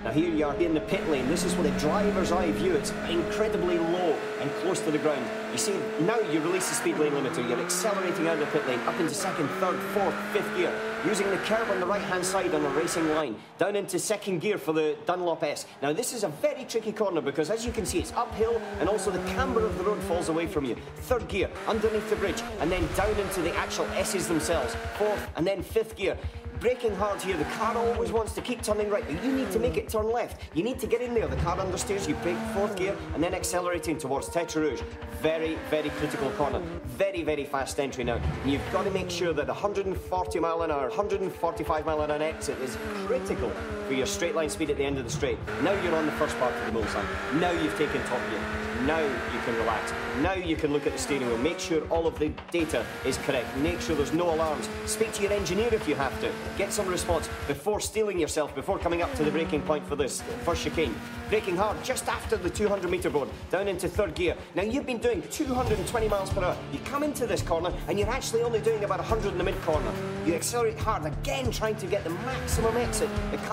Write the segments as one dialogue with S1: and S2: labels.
S1: Now here you are in the pit lane. This is with a driver's eye view. It's incredibly low and close to the ground. You see, now you release the speed lane limiter. You're accelerating out of the pit lane, up into second, third, fourth, fifth gear, using the curb on the right-hand side on a racing line, down into second gear for the Dunlop S. Now this is a very tricky corner because, as you can see, it's uphill and also the camber of the road falls away from you. Third gear, underneath the bridge, and then down into the actual S's themselves. Fourth, and then fifth gear. Braking hard here, the car always wants to keep turning right, but you need to make it turn left. You need to get in there, the car understeers, you brake fourth gear, and then accelerating towards Tête Rouge. Very, very critical corner. Very, very fast entry now. And you've got to make sure that 140 mile an hour, 145 mile an hour exit is critical for your straight line speed at the end of the straight. Now you're on the first part of the Mulsanne. Now you've taken top gear. Now you can relax. Now you can look at the steering wheel. Make sure all of the data is correct. Make sure there's no alarms. Speak to your engineer if you have to. Get some response before steeling yourself, before coming up to the braking point for this first chicane. Braking hard just after the 200 metre board, down into third gear. Now you've been doing 220 miles per hour. You come into this corner and you're actually only doing about 100 in the mid corner. You accelerate hard, again trying to get the maximum exit.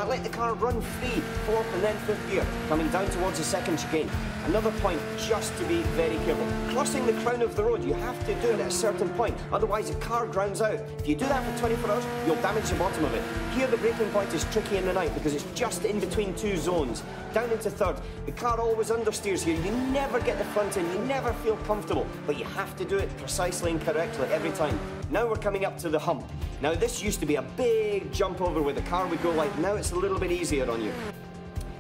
S1: Let the car run free, fourth and then fifth gear, coming down towards the second chicane. Another point, just to be very careful. Crossing the crown of the road, you have to do it at a certain point, otherwise the car grounds out. If you do that for 24 hours, you'll damage the bottom of it. Here the braking point is tricky in the night because it's just in between two zones. Down into third, the car always understeers here. You never get the front in, you never feel comfortable, but you have to do it precisely and correctly every time. Now we're coming up to the hump. Now this used to be a big jump over where the car would go like, now it's a little bit easier on you.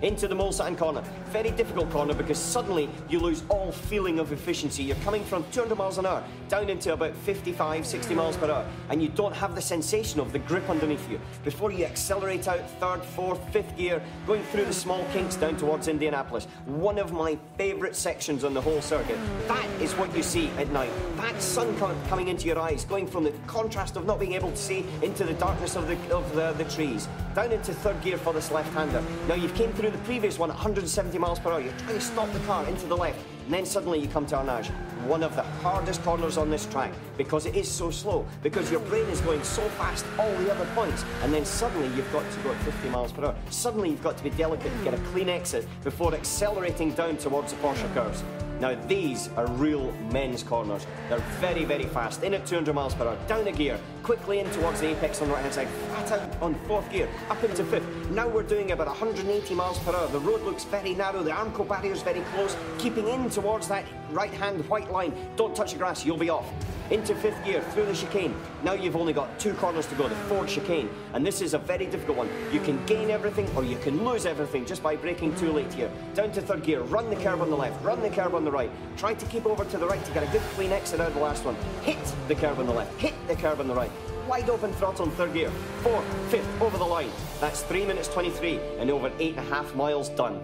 S1: Into the Mulsanne corner. Very difficult corner because suddenly you lose all feeling of efficiency. You're coming from 200 miles an hour down into about 55, 60 miles per hour, and you don't have the sensation of the grip underneath you. Before you accelerate out third, fourth, fifth gear, going through the small kinks down towards Indianapolis. One of my favourite sections on the whole circuit. That is what you see at night. That sun coming into your eyes, going from the contrast of not being able to see into the darkness of the trees. Down into third gear for this left-hander. Now you've came through the previous one at 170 miles per hour. You're trying to stop the car into the left, and then suddenly you come to Arnage. One of the hardest corners on this track because it is so slow, because your brain is going so fast all the other points, and then suddenly you've got to go at 50 miles per hour. Suddenly you've got to be delicate and get a clean exit before accelerating down towards the Porsche curves. Now these are real men's corners. They're very, very fast, in at 200 miles per hour, down a gear, quickly in towards the apex on the right hand side, flat out on fourth gear, up into fifth. Now we're doing about 180 miles per hour. The road looks very narrow, the Armco barrier is very close, keeping in towards that right hand white line. Don't touch the grass, you'll be off. Into fifth gear, through the chicane. Now you've only got two corners to go, the fourth chicane, and this is a very difficult one. You can gain everything or you can lose everything just by braking too late here. Down to third gear, run the curb on the left, run the curb on the right. Try to keep over to the right to get a good clean exit out of the last one. Hit the curb on the left, hit the curb on the right. Wide open throttle in third gear, fourth, fifth, over the line. That's 3 minutes 23 and over 8.5 miles done.